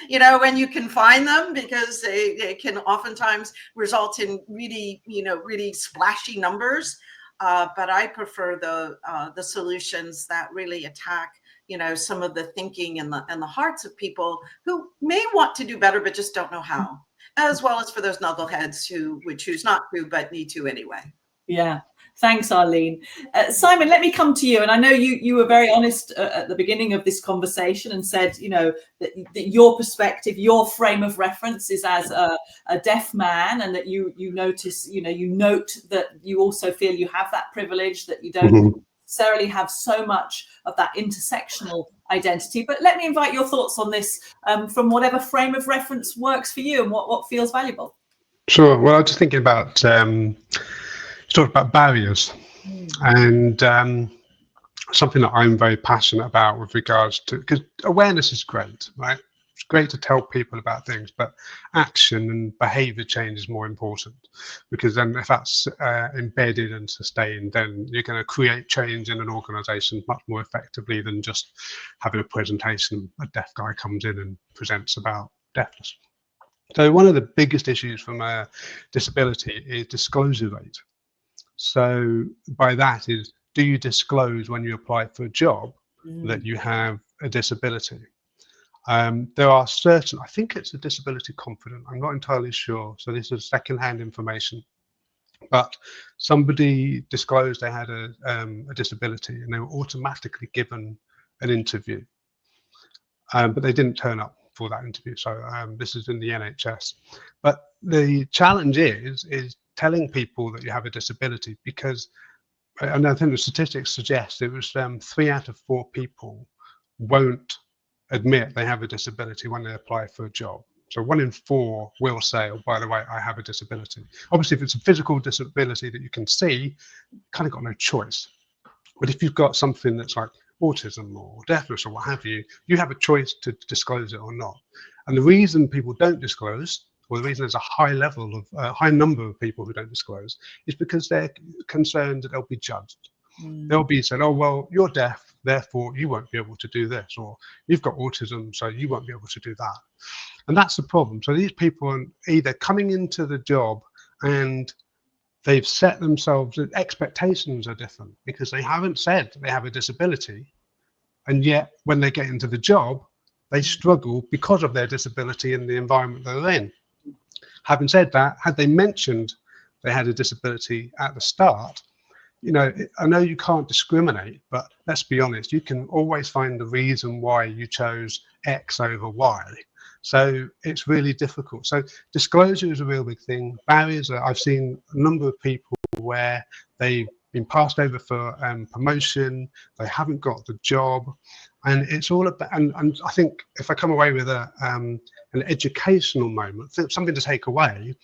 when you can find them, because they can oftentimes result in really splashy numbers. but I prefer the solutions that really attack, some of the thinking and the hearts of people who may want to do better but just don't know how, as well as for those knuckleheads who would choose not to but need to anyway. Yeah. Thanks, Arlene. Simon, let me come to you. And I know you were very honest at the beginning of this conversation and said, that your perspective, your frame of reference is as a deaf man, and that you notice, you note that you also feel you have that privilege, that you don't necessarily have so much of that intersectional identity. But let me invite your thoughts on this from whatever frame of reference works for you and what feels valuable. Sure. Well, I was just thinking about talk about barriers, and something that I'm very passionate about with regards to, because awareness is great, right? It's great to tell people about things, but action and behavior change is more important, because then if that's embedded and sustained, then you're going to create change in an organization much more effectively than just having a presentation. A deaf guy comes in and presents about deafness. So one of the biggest issues from a disability is disclosure rate. So by that is, do you disclose when you apply for a job that you have a disability? There are certain, I think it's a disability confident, I'm not entirely sure, so this is secondhand information, but somebody disclosed they had a disability and they were automatically given an interview, but they didn't turn up for that interview. So this is in the NHS. But the challenge is telling people that you have a disability, because, and I think the statistics suggest it was 3 out of 4 people won't admit they have a disability when they apply for a job. So 1 in 4 will say, oh, by the way, I have a disability. Obviously, if it's a physical disability that you can see, kind of got no choice. But if you've got something that's like autism or deafness or what have you, you have a choice to disclose it or not. And the reason people don't disclose, or the reason there's a high level of high number of people who don't disclose, is because they're concerned that they'll be judged. They'll be said, oh, well, you're deaf, therefore you won't be able to do this, or you've got autism, so you won't be able to do that. And that's the problem. So these people are either coming into the job and they've set themselves, expectations are different because they haven't said they have a disability, and yet when they get into the job, they struggle because of their disability in the environment they're in. Having said that, had they mentioned they had a disability at the start, I know you can't discriminate, but let's be honest, you can always find the reason why you chose X over Y. So it's really difficult. So disclosure is a real big thing. Barriers, I've seen a number of people where they've been passed over for promotion, they haven't got the job, and it's all about, and I think if I come away with an educational moment, something to take away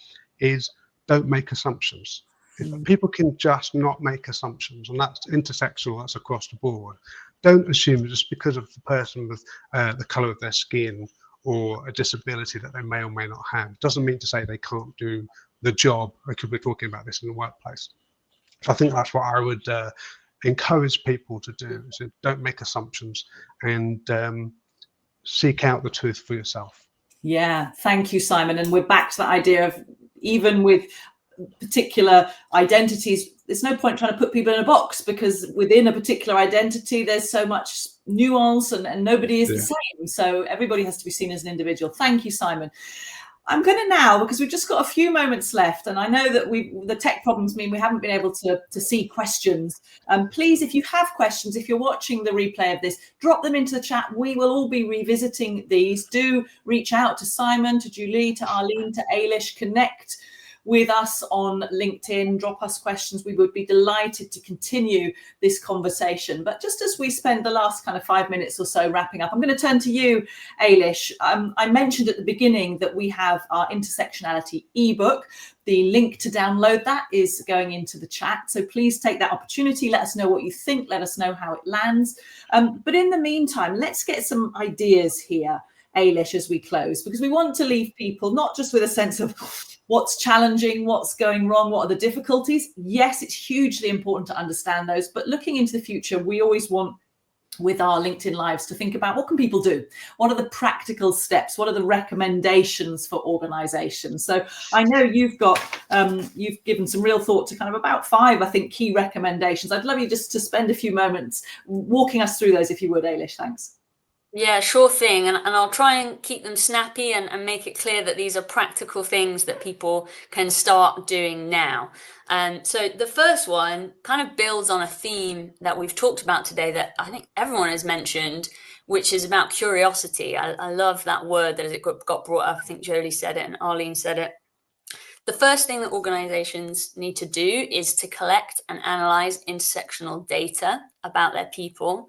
is, don't make assumptions. If people can just not make assumptions, and that's intersectional, that's across the board. Don't assume just because of the person with the colour of their skin or a disability that they may or may not have. Doesn't mean to say they can't do the job. I could be talking about this in the workplace. So I think that's what I would encourage people to do, is to don't make assumptions and seek out the truth for yourself. Yeah, thank you, Simon. And we're back to that idea of, even with particular identities, there's no point trying to put people in a box, because within a particular identity there's so much nuance and nobody is the same. So everybody has to be seen as an individual. Thank you, Simon. I'm going to now, because we've just got a few moments left, and I know that the tech problems mean we haven't been able to see questions. Please, if you have questions, if you're watching the replay of this, drop them into the chat. We will all be revisiting these. Do reach out to Simon, to Julie, to Arlene, to Ailish. Connect with us on LinkedIn, drop us questions. We would be delighted to continue this conversation. But just as we spend the last kind of 5 minutes or so wrapping up, I'm going to turn to you, Ailish. I mentioned at the beginning that we have our intersectionality ebook. The link to download that is going into the chat. So please take that opportunity. Let us know what you think. Let us know how it lands. But in the meantime, let's get some ideas here, Ailish, as we close, because we want to leave people not just with a sense of what's challenging, what's going wrong, what are the difficulties. Yes, it's hugely important to understand those, but looking into the future, we always want with our LinkedIn Lives to think about what can people do? What are the practical steps? What are the recommendations for organizations? So I know you've given some real thought to kind of about 5, I think, key recommendations. I'd love you just to spend a few moments walking us through those, if you would, Ailish. Thanks. Yeah, sure thing. And I'll try and keep them snappy and make it clear that these are practical things that people can start doing now. So the first one kind of builds on a theme that we've talked about today that I think everyone has mentioned, which is about curiosity. I love that word that it got brought up. I think Jolie said it and Arlene said it. The first thing that organizations need to do is to collect and analyze intersectional data about their people.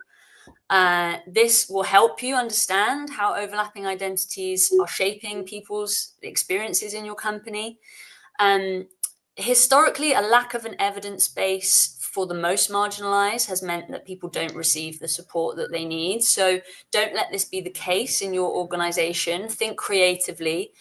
This will help you understand how overlapping identities are shaping people's experiences in your company. Historically, a lack of an evidence base for the most marginalized has meant that people don't receive the support that they need. So don't let this be the case in your organization. Think creatively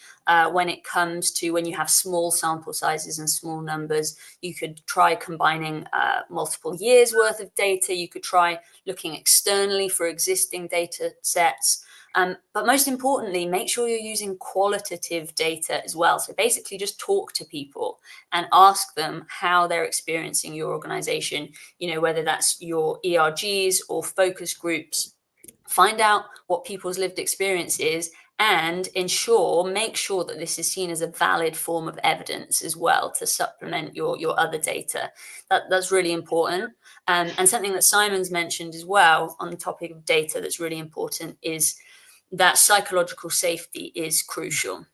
when it comes to when you have small sample sizes and small numbers. You could try combining multiple years worth of data. You could try looking externally for existing data sets. But most importantly, make sure you're using qualitative data as well. So basically just talk to people and ask them how they're experiencing your organization, whether that's your ERGs or focus groups. Find out what people's lived experience is and make sure that this is seen as a valid form of evidence as well to supplement your other data. That's really important. And something that Simon's mentioned as well on the topic of data that's really important is that psychological safety is crucial.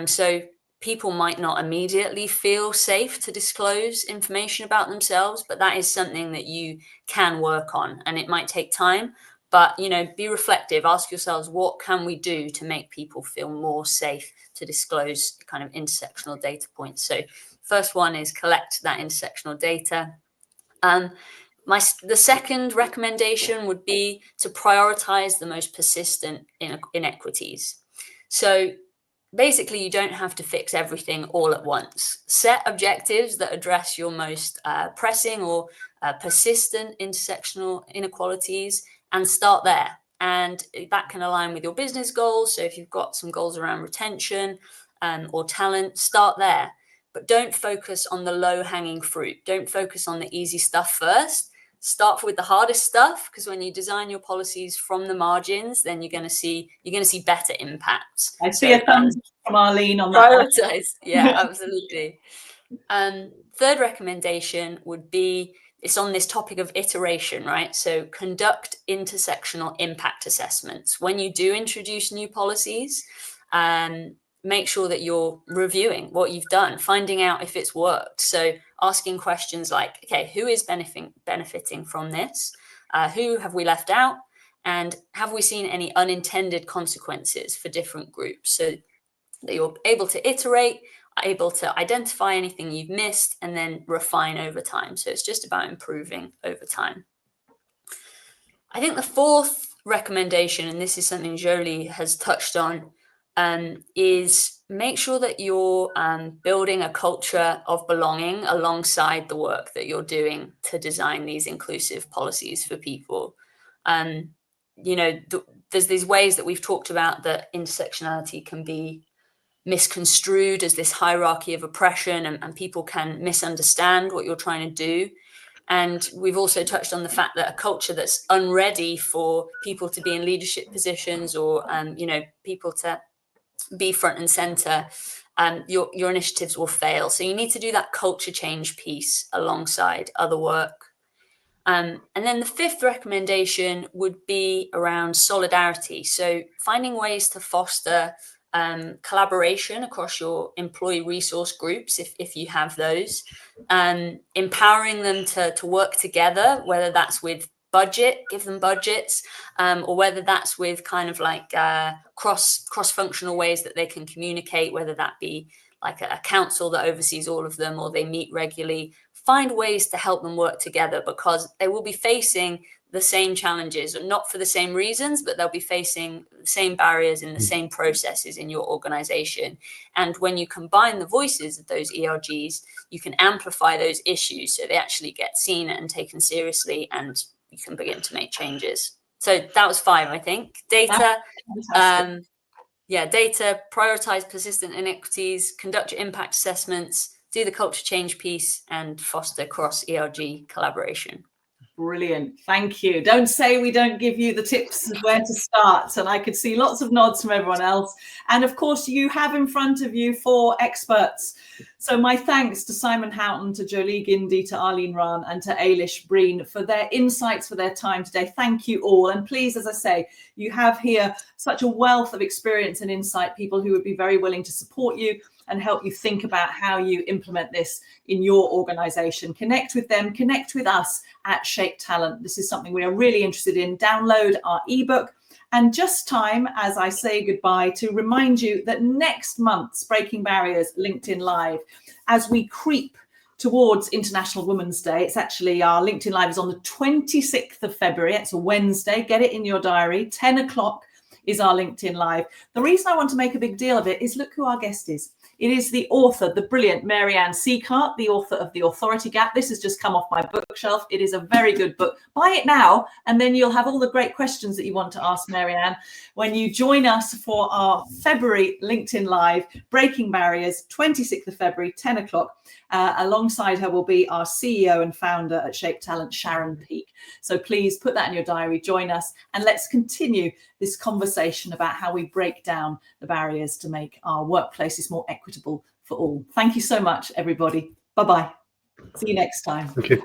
So people might not immediately feel safe to disclose information about themselves, but that is something that you can work on, and it might take time. But, be reflective, ask yourselves, what can we do to make people feel more safe to disclose kind of intersectional data points? So first one is collect that intersectional data. The second recommendation would be to prioritize the most persistent inequities. So basically, you don't have to fix everything all at once. Set objectives that address your most pressing or persistent intersectional inequalities and start there. And that can align with your business goals. So if you've got some goals around retention or talent, start there. But don't focus on the low-hanging fruit. Don't focus on the easy stuff first. Start with the hardest stuff, because when you design your policies from the margins, then you're going to see better impacts. I see a thumbs from Arlene on that. Prioritize. Yeah, absolutely. Third recommendation would be, it's on this topic of iteration, right? So conduct intersectional impact assessments. When you do introduce new policies, make sure that you're reviewing what you've done, finding out if it's worked. So asking questions like, okay, who is benefiting from this? Who have we left out? And have we seen any unintended consequences for different groups? So that you're able to iterate, able to identify anything you've missed, and then refine over time. So it's just about improving over time. I think the fourth recommendation, and this is something Jolie has touched on, is make sure that you're building a culture of belonging alongside the work that you're doing to design these inclusive policies for people. There's these ways that we've talked about that intersectionality can be misconstrued as this hierarchy of oppression, and people can misunderstand what you're trying to do. And we've also touched on the fact that a culture that's unready for people to be in leadership positions or, people to be front and center, your initiatives will fail. So you need to do that culture change piece alongside other work. And then the fifth recommendation would be around solidarity. So finding ways to foster collaboration across your employee resource groups, if you have those, empowering them to work together, whether that's with give them budgets, or whether that's with kind of like cross-functional ways that they can communicate, whether that be like a council that oversees all of them or they meet regularly. Find ways to help them work together, because they will be facing the same challenges, not for the same reasons, but they'll be facing the same barriers in the same processes in your organization. And when you combine the voices of those ERGs, you can amplify those issues so they actually get seen and taken seriously, and you can begin to make changes. So that was 5, I think. Data, Fantastic. data, prioritize persistent inequities, conduct your impact assessments, do the culture change piece, and foster cross-ERG collaboration. Brilliant. Thank you. Don't say we don't give you the tips of where to start. And I could see lots of nods from everyone else. And of course, you have in front of you 4 experts. So my thanks to Simon Houghton, to Jolie Gindi, to Arlene Rahn, and to Ailish Breen for their insights, for their time today. Thank you all. And please, as I say, you have here such a wealth of experience and insight, people who would be very willing to support you and help you think about how you implement this in your organization. Connect with them, connect with us at Shape Talent. This is something we are really interested in. Download our ebook. And just time, as I say goodbye, to remind you that next month's Breaking Barriers LinkedIn Live, as we creep towards International Women's Day, it's actually, our LinkedIn Live is on the 26th of February. It's a Wednesday. Get it in your diary. 10 o'clock is our LinkedIn Live. The reason I want to make a big deal of it is look who our guest is. It is the author, the brilliant Marianne Seacart, the author of The Authority Gap. This has just come off my bookshelf. It is a very good book. Buy it now, and then you'll have all the great questions that you want to ask Marianne when you join us for our February LinkedIn Live, Breaking Barriers, 26th of February, 10 o'clock. Alongside her will be our CEO and founder at Shape Talent, Sharon Peake. So please put that in your diary, join us, and let's continue this conversation about how we break down the barriers to make our workplaces more equitable for all. Thank you so much, everybody. Bye-bye. See you next time. Thank you.